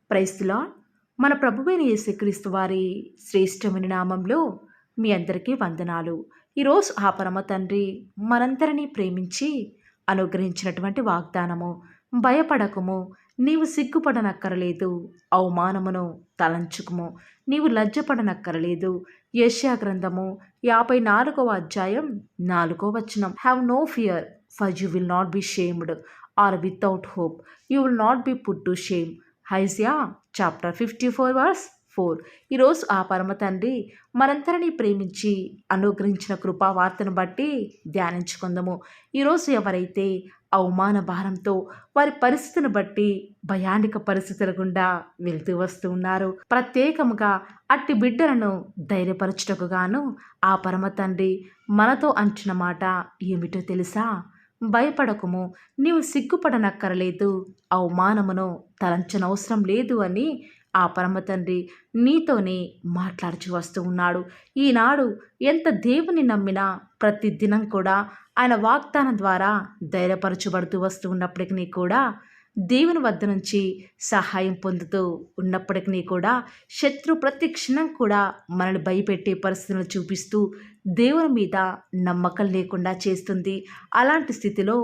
Praise the lord. మన ప్రభువైన యేసుక్రీస్తు వారి శ్రేష్టమైన నామంలో మీ అందరికీ వందనాలు. ఈరోజు ఆ పరమ తండ్రి మనందరినీ ప్రేమించి అనుగ్రహించినటువంటి వాగ్దానము, భయపడకుము, నీవు సిగ్గుపడనక్కరలేదు, అవమానమును తలంచుకుము, నీవు లజ్జపడనక్కరలేదు. యెషయా గ్రంథము 54వ అధ్యాయం 4వ వచనం. Have no fear, for you will not be shamed or without hope, you will not be put to shame. Isaiah chapter 54 verse 4. ఈరోజు ఆ పరమ తండ్రి మనందరినీ ప్రేమించి అనుగ్రహించిన కృపావార్తను బట్టి ధ్యానించుకుందాము. ఈరోజు ఎవరైతే అవమాన భారంతో వారి పరిస్థితిని బట్టి భయానిక పరిస్థితుల గుండా వెళ్తూ వస్తూ ఉన్నారు, ప్రత్యేకముగా అట్టి బిడ్డలను ధైర్యపరచుటకు గాను ఆ పరమ తండ్రి మనతో అంచిన మాట ఏమిటో తెలుసా? భయపడకుము, నీవు సిగ్గుపడనక్కరలేదు, అవమానమును తలంచనవసరం లేదు అని ఆ పరమ తండ్రి నీతోనే మాట్లాడుచు వస్తూ ఉన్నాడు. ఈనాడు ఎంత దేవుని నమ్మినా ప్రతి దినం కూడా ఆయన వాగ్దానం ద్వారా ధైర్యపరచబడుతూ వస్తూ ఉన్నప్పటికీ కూడా, దేవుని వద్ద నుంచి సహాయం పొందుతూ ఉన్నప్పటికీ కూడా, శత్రు ప్రతి క్షణం కూడా మనల్ని భయపెట్టే పరిస్థితులను చూపిస్తూ దేవుని మీద నమ్మకం లేకుండా చేస్తుంది. అలాంటి స్థితిలో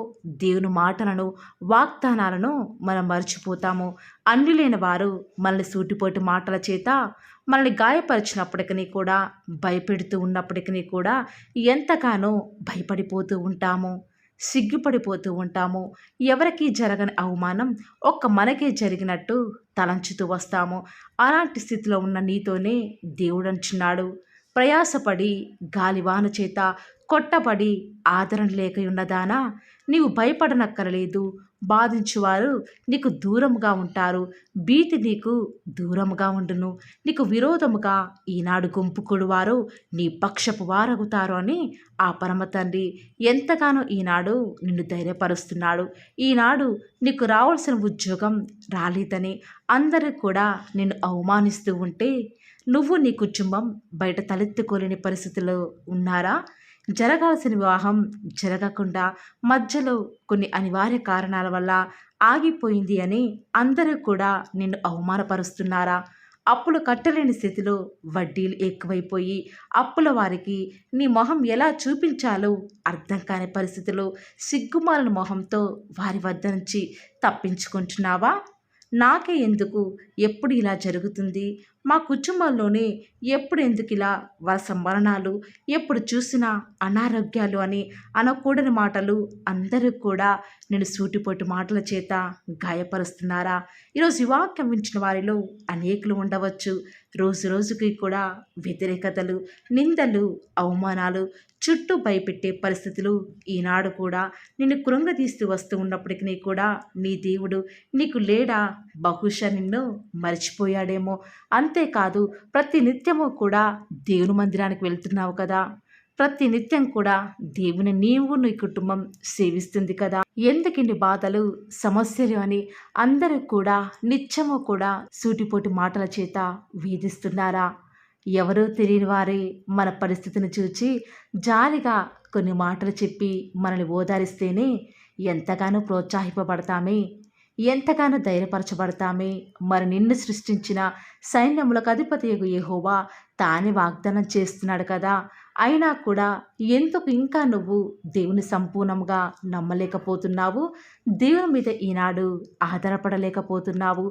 దేవుని మాటలను, వాగ్దానాలను మనం మర్చిపోతాము. అన్యులైన వారు మనల్ని సూటిపోటి మాటల చేత మనల్ని గాయపరిచినప్పటికీ కూడా, భయపెడుతూ ఉన్నప్పటికీ కూడా ఎంతగానో భయపడిపోతూ ఉంటాము, సిగ్గుపడిపోతూ ఉంటాము. ఎవరికీ జరగని అవమానం ఒక్క మనకే జరిగినట్టు తలంచుతూ వస్తాము. అలాంటి స్థితిలో ఉన్న నీతోనే దేవుడు అంటున్నాడు, ప్రయాసపడి గాలివాన చేత కొట్టబడి ఆదరణ లేక ఉన్నదానా, నీవు భయపడనక్కరలేదు. బాధించువారు నీకు దూరముగా ఉంటారు, భీతి నీకు దూరముగా ఉండును. నీకు విరోధముగా ఈనాడు గుంపుకుడు నీ పక్షపు వారగుతారు అని ఆ పరమ తండ్రి ఎంతగానో ఈనాడు నిన్ను ధైర్యపరుస్తున్నాడు. ఈనాడు నీకు రావాల్సిన ఉద్యోగం రాలేదని అందరూ కూడా నిన్ను అవమానిస్తూ ఉంటే, నువ్వు నీ కుటుంబం బయట తలెత్తుకోలేని పరిస్థితుల్లో ఉన్నారా? జరగాల్సిన వివాహం జరగకుండా మధ్యలో కొన్ని అనివార్య కారణాల వల్ల ఆగిపోయింది అని అందరూ కూడా నిన్ను అవమానపరుస్తున్నారా? అప్పులు కట్టలేని స్థితిలో వడ్డీలు ఎక్కువైపోయి అప్పుల వారికి నీ మొహం ఎలా చూపించాలో అర్థం కాని పరిస్థితిలో సిగ్గుమాలిన మొహంతో వారి వద్ద నుంచి తప్పించుకుంటున్నావా? నాకే ఎందుకు ఎప్పుడు ఇలా జరుగుతుంది, మా కుటుంబంలోనే ఎప్పుడు ఎందుకు ఇలా వరుస మరణాలు, ఎప్పుడు చూసినా అనారోగ్యాలు అని అనకూడని మాటలు అందరూ కూడా నేను సూటిపోటు మాటల చేత గాయపరుస్తున్నారా? ఈరోజు ఈ వాక్యం వించిన వారిలో అనేకులు ఉండవచ్చు. రోజు రోజుకి కూడా వ్యతిరేకతలు, నిందలు, అవమానాలు, చుట్టూ భయపెట్టే పరిస్థితులు ఈనాడు కూడా నిన్ను కృంగదీస్తూ వస్తూ ఉన్నప్పటికీ కూడా నీ దేవుడు నీకు లేడా? బహుశా నిన్ను మర్చిపోయాడేమో. అంతేకాదు, ప్రతి నిత్యము కూడా దేవుని మందిరానికి వెళ్తున్నావు కదా, ప్రతి నిత్యం కూడా దేవుని నీవు నీ కుటుంబం సేవిస్తుంది కదా, ఎందుకు ఇన్ని బాధలు, సమస్యలు అని అందరూ కూడా నిత్యము కూడా సూటిపోటి మాటల చేత వేధిస్తున్నారా? ఎవరో తెలియని వారే మన పరిస్థితిని చూచి జాలిగా కొన్ని మాటలు చెప్పి మనల్ని ఓదారిస్తేనే ఎంతగానో ప్రోత్సాహింపబడతామే, ఎంతగానో ధైర్యపరచబడతామే. మరి నిన్ను సృష్టించిన సైన్యములకు అధిపతియగు యెహోవా తానే వాగ్దానం చేస్తున్నాడు కదా, అయినా కూడా ఎందుకు ఇంకా నువ్వు దేవుని సంపూర్ణంగా నమ్మలేకపోతున్నావు? దేవుని మీద ఈనాడు ఆధారపడలేకపోతున్నావు?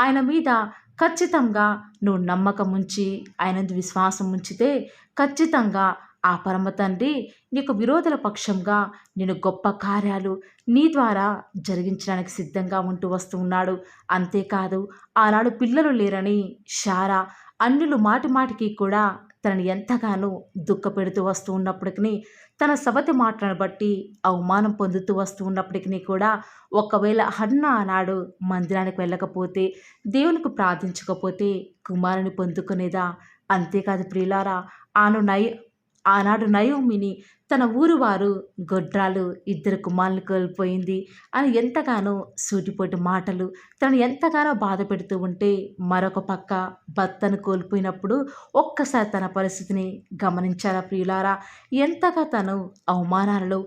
ఆయన మీద ఖచ్చితంగా నువ్వు నమ్మకం ఉంచి ఆయనందు విశ్వాసం ఉంచితే ఖచ్చితంగా ఆ పరమ తండ్రి నీకు విరోధుల పక్షంగా నేను గొప్ప కార్యాలు నీ ద్వారా జరిగించడానికి సిద్ధంగా ఉంటూ వస్తూ ఉన్నాడు. అంతేకాదు, ఆనాడు పిల్లలు లేరని శారా అన్యులు మాటి మాటికి కూడా తనని ఎంతగానో దుఃఖపెడుతూ వస్తూ ఉన్నప్పటికీ, తన సవతి మాటలను బట్టి అవమానం పొందుతూ వస్తూ ఉన్నప్పటికీ కూడా, ఒకవేళ హన్న ఆనాడు మందిరానికి వెళ్ళకపోతే, దేవునికి ప్రార్థించకపోతే కుమారుని పొందుకునేదా? అంతేకాదు ప్రియులారా, ఆనాడు నయోమిని తన ఊరు వారు గొడ్రాలు ఇద్దరు కుమారులు కోల్పోయింది అని ఎంతగానో సూటిపోటి మాటలు తనను ఎంతగానో బాధ పెడుతూ ఉంటే, మరొక పక్క భర్తను కోల్పోయినప్పుడు ఒక్కసారి తన పరిస్థితిని గమనించారా ప్రియులారా? ఎంతగా తను అవమానాలలో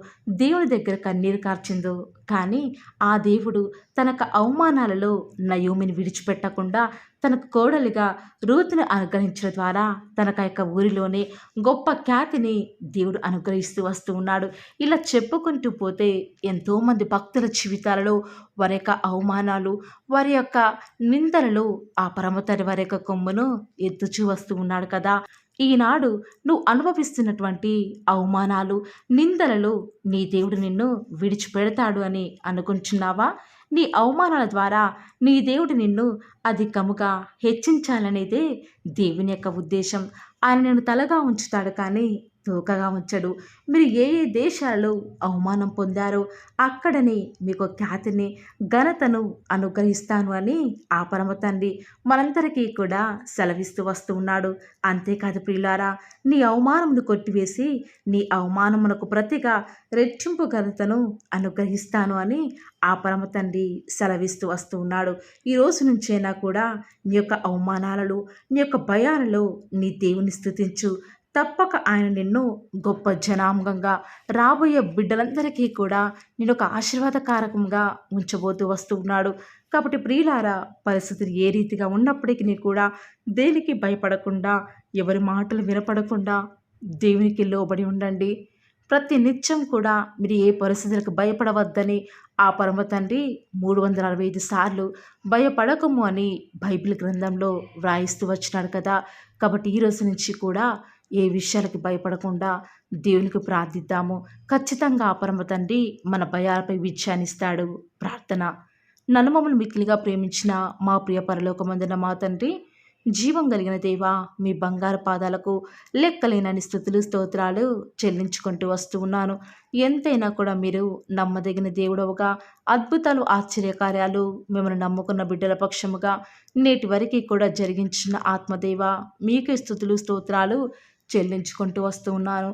దేవుని దగ్గర కన్నీరు కార్చిందో. కానీ ఆ దేవుడు తనకు అవమానాలలో నయోమిని విడిచిపెట్టకుండా తనకు కోడలిగా రూతుని అనుగ్రహించడం ద్వారా తనకు ఆ యొక్క ఊరిలోనే గొప్ప ఖ్యాతిని దేవుడు అనుగ్రహిస్తూ వస్తూ ఉన్నాడు. ఇలా చెప్పుకుంటూ పోతే ఎంతోమంది భక్తుల జీవితాలలో వారి యొక్క అవమానాలు, వారి యొక్క నిందలలో ఆ పరమతరి వారి యొక్క కొమ్మును ఎత్తుచూ వస్తూ ఉన్నాడు కదా. ఈనాడు నువ్వు అనుభవిస్తున్నటువంటి అవమానాలు, నిందలలో నీ దేవుడు నిన్ను విడిచిపెడతాడు అని అనుకుంటున్నావా? నీ అవమానాల ద్వారా నీ దేవుడు నిన్ను అధికముగా హెచ్చించాలనేదే దేవుని యొక్క ఉద్దేశం. ఆయన నిన్ను తలగా ఉంచుతాడు కానీ తోకగా ఉంచడు. మీరు ఏ ఏ దేశాలలో అవమానం పొందారో అక్కడనే మీకు ఖ్యాతిని, ఘనతను అనుగ్రహిస్తాను అని ఆ పరమ తండ్రి మనందరికీ కూడా సెలవిస్తూ వస్తూ ఉన్నాడు. అంతేకాదు ప్రియులారా, నీ అవమానమును కొట్టివేసి నీ అవమానమునకు ప్రతిగా రెట్టింపు ఘనతను అనుగ్రహిస్తాను అని ఆ పరమ తండ్రి సెలవిస్తూ వస్తూ ఉన్నాడు. ఈ రోజు నుంచైనా కూడా నీ యొక్క అవమానాలలో, నీ యొక్క భయాలలో నీ దేవుని స్తుతించు. తప్పక ఆయన నిన్ను గొప్ప జనాంగంగా, రాబోయే బిడ్డలందరికీ కూడా నేను ఒక ఆశీర్వాదకారకంగా ఉంచబోతూ వస్తూ ఉన్నాడు. కాబట్టి ప్రియులారా, పరిస్థితులు ఏ రీతిగా ఉన్నప్పటికీ కూడా దేనికి భయపడకుండా, ఎవరి మాటలు వినపడకుండా దేవునికి లోబడి ఉండండి. ప్రతి నిత్యం కూడా మీరు ఏ పరిస్థితులకు భయపడవద్దని ఆ పరమ తండ్రి 365 సార్లు భయపడకము అని బైబిల్ గ్రంథంలో వ్రాయిస్తూ వచ్చినాడు కదా. కాబట్టి ఈ రోజు నుంచి కూడా ఏ విషయాలకి భయపడకుండా దేవునికి ప్రార్థిద్దాము. ఖచ్చితంగా ఆ పరమ తండ్రి మన భయాలపై విజయాన్నిస్తాడు. ప్రార్థన. నన్ను మమ్మల్ని మిక్కిలిగా ప్రేమించిన మా ప్రియ పరలోకమందున మా తండ్రి, జీవం కలిగిన దేవా, మీ బంగారు పాదాలకు లెక్కలేనని స్తుతులు స్తోత్రాలు చెల్లించుకుంటూ వస్తూ ఉన్నాను. ఎంతైనా కూడా మీరు నమ్మదగిన దేవుడవుగా, అద్భుతాలు ఆశ్చర్యకార్యాలు మిమ్మల్ని నమ్ముకున్న బిడ్డల పక్షముగా నేటి వరకు కూడా జరిగించిన ఆత్మదేవ, మీకే స్తుతులు స్తోత్రాలు చెల్లించుకుంటూ వస్తూ ఉన్నాను.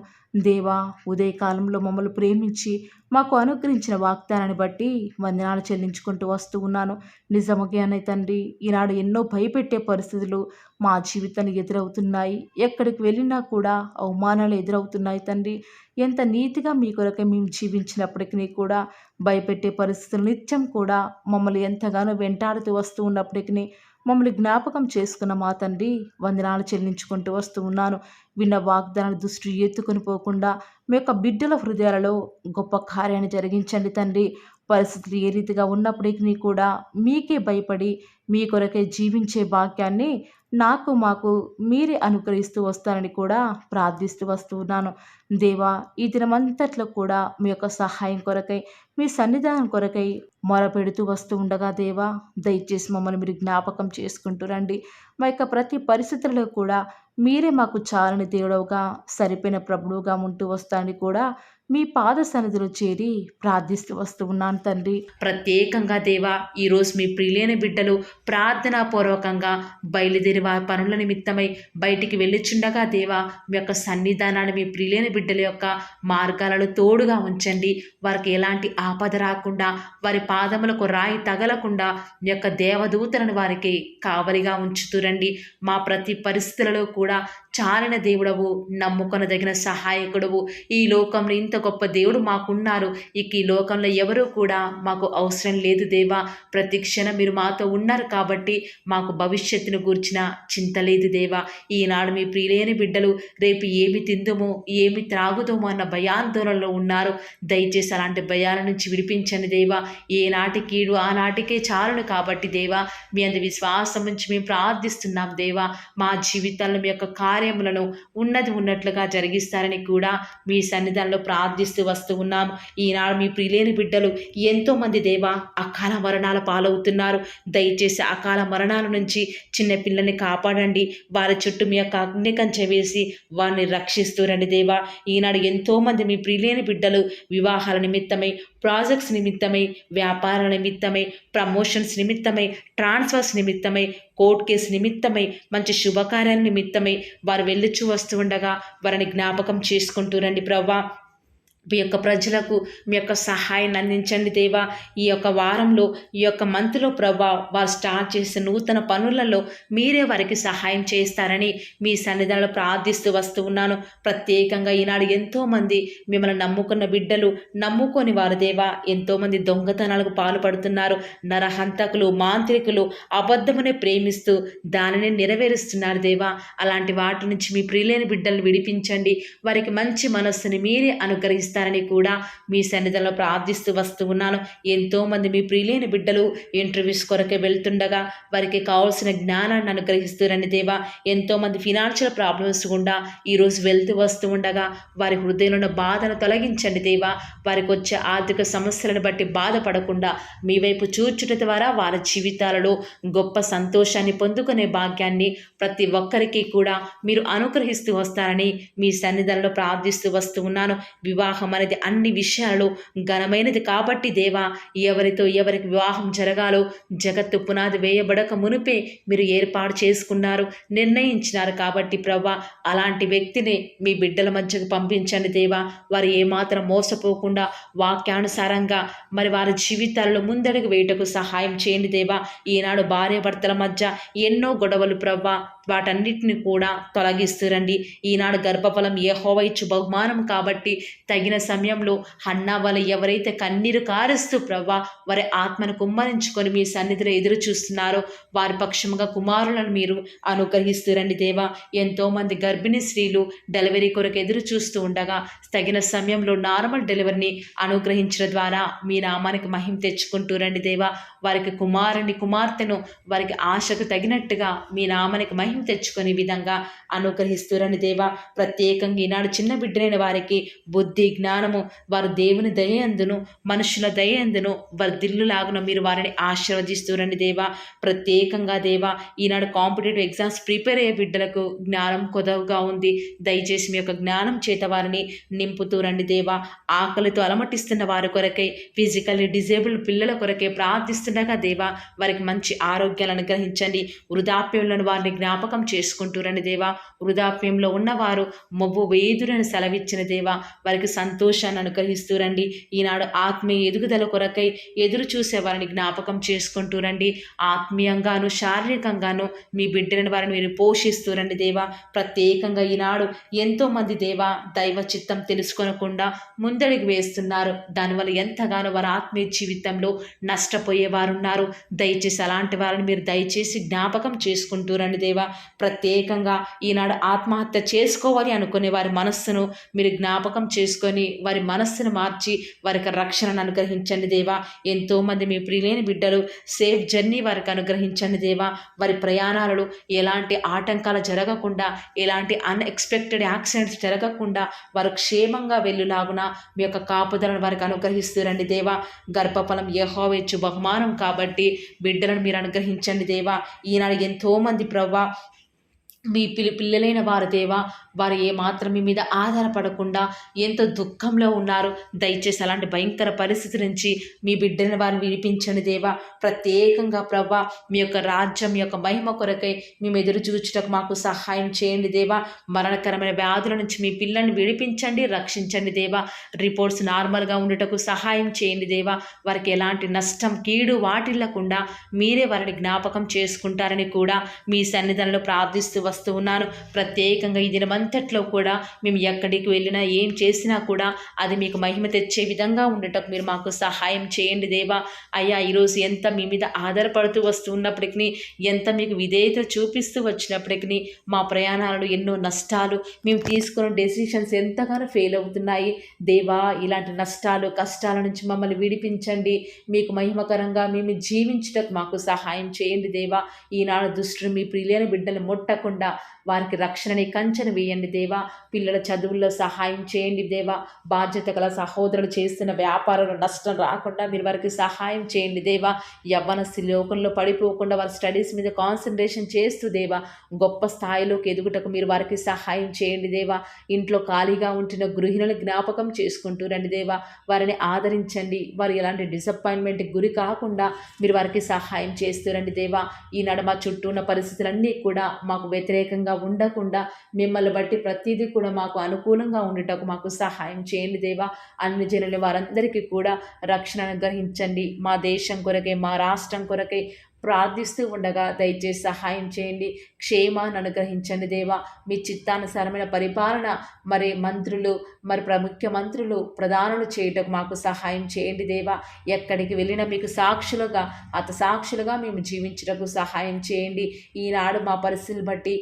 దేవా, ఉదయకాలంలో మమ్మల్ని ప్రేమించి మాకు అనుగ్రహించిన వాగ్దానాన్ని బట్టి వందనాలు చెల్లించుకుంటూ వస్తూ ఉన్నాను. నిజముగానే తండ్రి, ఈనాడు ఎన్నో భయపెట్టే పరిస్థితులు మా జీవితాన్ని ఎదురవుతున్నాయి. ఎక్కడికి వెళ్ళినా కూడా అవమానాలు ఎదురవుతున్నాయి తండ్రి. ఎంత నీతిగా మీ కొరకే మేము జీవించినప్పటికీ కూడా భయపెట్టే పరిస్థితులు నిత్యం కూడా మమ్మల్ని ఎంతగానో వెంటాడుతూ వస్తూ ఉన్నప్పటికీ మమ్మల్ని జ్ఞాపకం చేసుకున్న మా తండ్రి, వందనాలు చెల్లించుకుంటూ వస్తూ ఉన్నాను. విన్న వాగ్దానాలు దృష్టి ఎత్తుకొని పోకుండా మీ యొక్క బిడ్డల హృదయాలలో గొప్ప కార్యాన్ని జరిగించండి తండ్రి. పరిస్థితులు ఏ రీతిగా ఉన్నప్పటికీ కూడా మీకే భయపడి మీ కొరకే జీవించే భాగ్యాన్ని మాకు మీరే అనుగ్రహిస్తూ వస్తారని కూడా ప్రార్థిస్తూ వస్తూ ఉన్నాను. దేవా, ఈ దినమంతట్లో కూడా మీ యొక్క సహాయం కొరకై, మీ సన్నిధానం కొరకై మొరపెడుతూ వస్తూ ఉండగా దేవా, దయచేసి మమ్మల్ని మీరు జ్ఞాపకం చేసుకుంటూ రండి. మా యొక్క ప్రతి పరిస్థితుల్లో కూడా మీరే మాకు చాలని దేవుడవుగా, సరిపోయిన ప్రభువుగా ఉంటూ వస్తానని కూడా మీ పాద సన్నిధిలో చేరి ప్రార్థిస్తూ వస్తూ ఉన్నాను తండ్రి. ప్రత్యేకంగా దేవా, ఈరోజు మీ ప్రియులైన బిడ్డలు ప్రార్థనాపూర్వకంగా బయలుదేరి వారి పనుల నిమిత్తమై బయటికి వెళ్ళిచుండగా దేవా, మీ యొక్క సన్నిధానాన్ని మీ ప్రియులైన బిడ్డల యొక్క మార్గాలలో తోడుగా ఉంచండి. వారికి ఎలాంటి ఆపద రాకుండా, వారి పాదములకు రాయి తగలకుండా మీ యొక్క దేవదూతలను వారికి కావలిగా ఉంచుతురండి. మా ప్రతి పరిస్థితులలో కూడా చాలిన దేవుడవు, నమ్ముకొనదగిన సహాయకుడవు. ఈ లోకంలో ఇంత గొప్ప దేవుడు మాకున్నారు. ఇక ఈ లోకంలో ఎవరూ కూడా మాకు అవసరం లేదు దేవా. ప్రతి క్షణం మీరు మాతో ఉన్నారు కాబట్టి మాకు భవిష్యత్తును గూర్చిన చింత లేదు దేవా. ఈనాడు మీ ప్రియులైన బిడ్డలు రేపు ఏమి తిందుమో, ఏమి త్రాగుదామో అన్న భయాందోళనలో ఉన్నారు. దయచేసి అలాంటి భయాల నుంచి విడిపించండి దేవా. ఏనాటి కీడు ఆనాటికే చాలును కాబట్టి దేవా, మీ అందు విశ్వాసం నుంచి మేము ప్రార్థిస్తున్నాం దేవా. మా జీవితాల్లో మీ యొక్క కార్యములను ఉన్నట్లుగా జరిగిస్తారని కూడా మీ సన్నిధానంలో ప్రార్థిస్తూ వస్తూ ఉన్నాము. ఈనాడు మీ ప్రియులైన బిడ్డలు ఎంతోమంది దేవా అకాల మరణాల పాలవుతున్నారు. దయచేసి అకాల మరణాల నుంచి చిన్న పిల్లల్ని కాపాడండి. వారి చుట్టూ మీ యొక్క అగ్ని కంచె వేసి వారిని రక్షిస్తూరండి దేవా. ఈనాడు ఎంతోమంది మీ ప్రియులైన బిడ్డలు వివాహాల నిమిత్తమై, ప్రాజెక్ట్స్ నిమిత్తమై, వ్యాపారాల నిమిత్తమై, ప్రమోషన్స్ నిమిత్తమై, ట్రాన్స్ఫర్స్ నిమిత్తమై, కోర్టు కేసు నిమిత్తమై, మంచి శుభకార్యాల నిమిత్తమై వారు వెళ్ళుచూ వస్తూ ఉండగా వారిని జ్ఞాపకం చేసుకుంటూ రండి ప్రవ్వా. మీ యొక్క ప్రజలకు మీ యొక్క సహాయాన్ని అందించండి దేవా. ఈ యొక్క వారంలో, ఈ యొక్క మంత్లో ప్రభా, వారు స్టార్ట్ చేసే నూతన పనులలో మీరే వారికి సహాయం చేస్తారని మీ సన్నిధానంలో ప్రార్థిస్తూ వస్తూ ఉన్నాను. ప్రత్యేకంగా ఈనాడు ఎంతోమంది మిమ్మల్ని నమ్ముకున్న బిడ్డలు, నమ్ముకొని వారు దేవా, ఎంతోమంది దొంగతనాలకు పాల్పడుతున్నారు. నరహంతకులు, మాంత్రికులు అబద్ధమునే ప్రేమిస్తూ దానిని నెరవేరుస్తున్నారు దేవా. అలాంటి వాటి నుంచి మీ ప్రియులైన బిడ్డలను విడిపించండి. వారికి మంచి మనస్సుని మీరే అనుగ్రహిస్తారని కూడా మీ సన్నిధిలో ప్రార్థిస్తూ వస్తూ ఉన్నాను. ఎంతోమంది మీ ప్రియులైన బిడ్డలు ఇంటర్వ్యూస్ కొరకే వెళ్తుండగా వారికి కావాల్సిన జ్ఞానాన్ని అనుగ్రహిస్తారని దేవా. ఎంతోమంది ఫినాన్షియల్ ప్రాబ్లమ్స్ గుండా ఈరోజు వెళ్తూ వస్తూ ఉండగా వారి హృదయంలో ఉన్న బాధను తొలగించండి దేవా. వారికి వచ్చే ఆర్థిక సమస్యలను బట్టి బాధపడకుండా మీ వైపు చూచుట ద్వారా వారి జీవితాలలో గొప్ప సంతోషాన్ని పొందుకునే భాగ్యాన్ని ప్రతి ఒక్కరికి కూడా మీరు అనుగ్రహిస్తూ వస్తారని మీ సన్నిధానంలో ప్రార్థిస్తూ వస్తూ ఉన్నాను. వివాహం అనేది అన్ని విషయాలలో ఘనమైనది కాబట్టి దేవా, ఎవరికి వివాహం జరగాలో జగత్తు పునాది వేయబడక మునిపే మీరు ఏర్పాటు చేసుకున్నారు, నిర్ణయించినారు కాబట్టి ప్రభా, అలాంటి వ్యక్తిని మీ బిడ్డల మధ్యకు పంపించండి దేవా. వారు ఏమాత్రం మోసపోకుండా వాక్యానుసారంగా మరి వారి జీవితాల్లో ముందడుగు వేయటకు సహాయం చేయండి దేవా. ఈనాడు భార్యాభర్తల మధ్య ఎన్నో గొడవలు ప్రభా, వాటన్నిటిని కూడా తొలగిస్తురండి. ఈనాడు గర్భఫలం యెహోవా ఇచ్చు బహుమానం కాబట్టి తగిన సమయంలో హన్నా వల్ల ఎవరైతే కన్నీరు కారుస్తూ ప్రభా వారి ఆత్మను కుమ్మరించుకొని మీ సన్నిధిలో ఎదురు చూస్తున్నారో వారి పక్షముగా కుమారులను మీరు అనుగ్రహిస్తురండి దేవా. ఎంతోమంది గర్భిణీ స్త్రీలు డెలివరీ కొరకు ఎదురు చూస్తూ ఉండగా తగిన సమయంలో నార్మల్ డెలివరీని అనుగ్రహించడం ద్వారా మీ నామానికి మహిమ తెచ్చుకుంటూ రండి దేవా. వారికి కుమార్తెను వారికి ఆశకు తగినట్టుగా మీ నామానికి మహిమ తెచ్చుకునే విధంగా అనుగ్రహిస్తురని దేవా. ప్రత్యేకంగా ఈనాడు చిన్న బిడ్డలైన వారికి బుద్ధి జ్ఞానము వారు దేవుని దయందును మనుషుల దయందును వర్ధిల్లులాగున మీరు వారిని ఆశీర్వదిస్తురండి దేవా. ప్రత్యేకంగా దేవా, ఈనాడు కాంపిటేటివ్ ఎగ్జామ్స్ ప్రిపేర్ అయ్యే బిడ్డలకు జ్ఞానం కొదవగా ఉంది. దయచేసి మీ యొక్క జ్ఞానం చేత వారిని నింపుతూ రండి దేవా. ఆకలితో అలమటిస్తున్న వారి కొరకై, ఫిజికల్లీ డిజేబుల్డ్ పిల్లల కొరకై ప్రార్థిస్తుండగా దేవా, వారికి మంచి ఆరోగ్యాలను అనుగ్రహించండి. వృద్ధాప్యంలో వారిని జ్ఞాపకం చేసుకుంటూ రండి దేవా. వృద్ధాప్యంలో ఉన్నవారు మొవ్వు వేదురని సెలవిచ్చిన దేవా, వారికి సంతోషాన్ని అనుగ్రహిస్తూ రండి. ఈనాడు ఆత్మీయ ఎదుగుదల కొరకై ఎదురు చూసే వారిని జ్ఞాపకం చేసుకుంటూ రండి. ఆత్మీయంగాను శారీరకంగాను మీ బిడ్డలను వారిని మీరు పోషిస్తూ రండి దేవా. ప్రత్యేకంగా ఈనాడు ఎంతోమంది దేవా దైవ చిత్తం తెలుసుకొనకుండా ముందడుగు వేస్తున్నారు. దానివల్ల ఎంతగానో వారి ఆత్మీయ జీవితంలో నష్టపోయేవారు ఉన్నారు. దయచేసి అలాంటి వారిని మీరు దయచేసి జ్ఞాపకం చేసుకుంటూ రండి దేవా. ప్రత్యేకంగా ఈనాడు ఆత్మహత్య చేసుకోవాలి అనుకునే వారి మనస్సును మీరు జ్ఞాపకం చేసుకొని వారి మనస్సును మార్చి వారికి రక్షణను అనుగ్రహించండి దేవా. ఎంతోమంది మీ ప్రియులైన బిడ్డలు సేఫ్ జర్నీ వారికి అనుగ్రహించండి దేవా. వారి ప్రయాణాలలో ఎలాంటి ఆటంకాలు జరగకుండా, ఎలాంటి అన్ఎక్స్పెక్టెడ్ యాక్సిడెంట్స్ జరగకుండా వారు క్షేమంగా వెళ్ళులాగున మీ యొక్క కాపుదలను వారికి అనుగ్రహిస్తురండి దేవా. గర్భఫలం యెహోవా ఇచ్చు బహుమానం కాబట్టి బిడ్డలను మీరు అనుగ్రహించండి దేవా. ఈనాడు ఎంతోమంది ప్రవ్వా మీ పిల్లలైన వారు దేవా, వారు ఏమాత్రం మీ మీద ఆధారపడకుండా ఎంతో దుఃఖంలో ఉన్నారు. దయచేసి అలాంటి భయంకర పరిస్థితి నుంచి మీ బిడ్డని వారిని విడిపించండి దేవా. ప్రత్యేకంగా ప్రభా, మీ యొక్క రాజ్యం, మీ యొక్క మహిమ కొరకై మేము ఎదురు చూచుటకు మాకు సహాయం చేయండి దేవా. మరణకరమైన వ్యాధుల నుంచి మీ పిల్లల్ని విడిపించండి, రక్షించండి దేవా. రిపోర్ట్స్ నార్మల్గా ఉండటకు సహాయం చేయండి దేవా. వారికి ఎలాంటి నష్టం, కీడు వాటిల్లకుండా మీరే వారిని జ్ఞాపకం చేసుకుంటారని కూడా మీ సన్నిధానంలో ప్రార్థిస్తూ వస్తూ ఉన్నాను. ప్రత్యేకంగా ఈ దినమంతట్లో కూడా మేము ఎక్కడికి వెళ్ళినా ఏం చేసినా కూడా అది మీకు మహిమ తెచ్చే విధంగా ఉండటం మీరు మాకు సహాయం చేయండి దేవా. అయ్యా, ఈరోజు ఎంత మీ మీద ఆధారపడుతూ వస్తూ ఉన్నప్పటికీ, ఎంత మీకు విధేయత చూపిస్తూ వచ్చినప్పటికీ మా ప్రయాణాలలో ఎన్నో నష్టాలు, మేము తీసుకున్న డెసిషన్స్ ఎంతగానో ఫెయిల్ అవుతున్నాయి దేవా. ఇలాంటి నష్టాలు, కష్టాల నుంచి మమ్మల్ని విడిపించండి. మీకు మహిమకరంగా మేము జీవించటకు మాకు సహాయం చేయండి దేవా. ఈనాడు దుష్టుడు మీ ప్రియులైన బిడ్డలు ముట్టకుండా వారికి రక్షణని కంచెను వేయండి దేవా. పిల్లల చదువుల్లో సహాయం చేయండి దేవా. బాధ్యత గల సహోదరులు చేస్తున్న వ్యాపారంలో నష్టం రాకుండా మీరు వారికి సహాయం చేయండి దేవా. యవ్వనస్తులు లోకంలో పడిపోకుండా వారి స్టడీస్ మీద కాన్సన్ట్రేషన్ చేస్తూ దేవా గొప్ప స్థాయిలోకి ఎదుగుటకు మీరు వారికి సహాయం చేయండి దేవా. ఇంట్లో ఖాళీగా ఉంటున్న గృహిణులు జ్ఞాపకం చేసుకుంటూ రండి దేవా. వారిని ఆదరించండి. వారు ఎలాంటి డిసప్పాయింట్మెంట్కి గురి కాకుండా మీరు వారికి సహాయం చేస్తూ రండి దేవా. ఈనాడు మా చుట్టూ ఉన్న పరిస్థితులన్నీ కూడా మాకు వ్యతిరేకంగా ఉండకుండా మిమ్మల్ని బట్టి ప్రతిదీ కూడా మాకు అనుకూలంగా ఉండటకు మాకు సహాయం చేయండి దేవా. అన్ని జనుల వారందరికీ కూడా రక్షణ అనుగ్రహించండి. మా దేశం కొరకే, మా రాష్ట్రం కొరకే ప్రార్థిస్తూ ఉండగా దయచేసి సహాయం చేయండి. క్షేమాన్ని అనుగ్రహించండి దేవా. మీ చిత్తానుసారమైన పరిపాలన మరి మంత్రులు, మరి ముఖ్యమంత్రులు, ప్రధానులు చేయటకు మాకు సహాయం చేయండి దేవా. ఎక్కడికి వెళ్ళినా మీకు సాక్షులుగా, సాక్షులుగా మేము జీవించటకు సహాయం చేయండి. ఈనాడు మా పరిస్థితులు బట్టి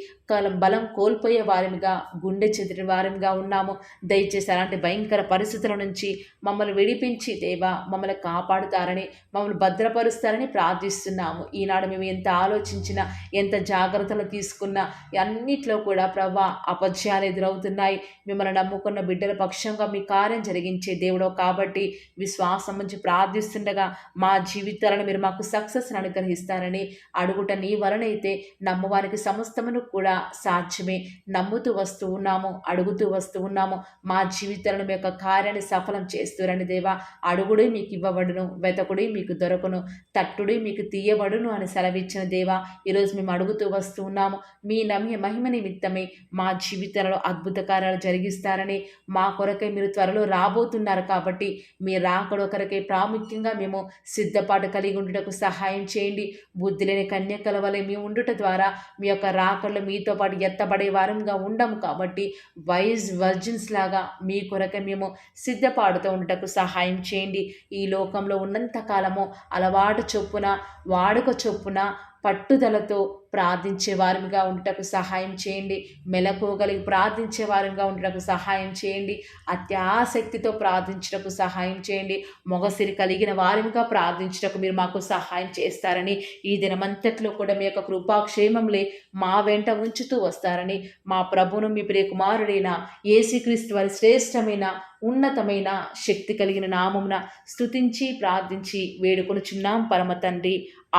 బలం కోల్పోయే వారిగా, గుండె చెదిరిన వారిగా ఉన్నాము. దయచేసి అలాంటి భయంకర పరిస్థితుల నుంచి మమ్మల్ని విడిపించి దేవా మమ్మల్ని కాపాడుతారని, మమ్మల్ని భద్రపరుస్తారని ప్రార్థిస్తున్నాము. ఈనాడు మేము ఎంత ఆలోచించినా, ఎంత జాగ్రత్తలు తీసుకున్నా అన్నిట్లో కూడా ప్రభా అపజయాలు ఎదురవుతున్నాయి. మిమ్మల్ని నమ్ముకున్న బిడ్డల పక్షంగా మీ కార్యం జరిగించే దేవుడు కాబట్టి విశ్వాసం నుంచి ప్రార్థిస్తుండగా మా జీవితాలను మీరు మాకు సక్సెస్ని అనుగ్రహిస్తారని అడుగుట నీ వలనైతే నమ్మవారికి సమస్తమును కూడా సాధ్యమే. నమ్ముతూ వస్తూ ఉన్నాము, అడుగుతూ వస్తూ ఉన్నాము. మా జీవితాలను మీ యొక్క కార్యాన్ని సఫలం చేస్తురండి దేవా. అడుగుడే మీకు ఇవ్వబడును, వెతకుడే మీకు దొరకును, తట్టుడే మీకు తీయబడును అని సెలవిచ్చిన దేవా. ఈరోజు మేము అడుగుతూ వస్తూ ఉన్నాము. మీ మహిమ నిమిత్తమే మా జీవితాలలో అద్భుత కార్యాలు జరిగిస్తారని, మా కొరకై మీరు త్వరలో రాబోతున్నారు కాబట్టి మీ రాకడ కొరకై ప్రాముఖ్యంగా మేము సిద్ధపాటు కలిగి ఉండుటకు సహాయం చేయండి. బుద్ధి లేని కన్యకల వలె మేము ఉండుట ద్వారా మీ యొక్క రాకడలో మీతో పాటు ఎత్తబడే వారంగా ఉండము కాబట్టి వైజ్ వర్జిన్స్ లాగా మీ కొరకై మేము సిద్ధపాడుతూ ఉండటకు సహాయం చేయండి. ఈ లోకంలో ఉన్నంత కాలము అలవాటు చొప్పున, వాడుక చొప్పున, పట్టుదలతో ప్రార్థించే వారిగా ఉండటకు సహాయం చేయండి. మెలకువగలిగి ప్రార్థించే వారిగా ఉండటకు సహాయం చేయండి. అత్యాసక్తితో ప్రార్థించటకు సహాయం చేయండి. మొగసిరి కలిగిన వారిగా ప్రార్థించటకు మీరు మాకు సహాయం చేస్తారని, ఈ దినమంతట్లో కూడా మీ యొక్క కృపాక్షేమంలే మా వెంట ఉంచుతూ వస్తారని, మా ప్రభువును మీ ప్రియ కుమారుడైన యేసుక్రీస్తు వారి శ్రేష్టమైన ఉన్నతమైన శక్తి కలిగిన నామమున స్తుతించి ప్రార్థించి వేడుకొనుచున్నాం పరమ తండ్రి.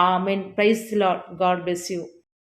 Amen. Praise the Lord. God bless you.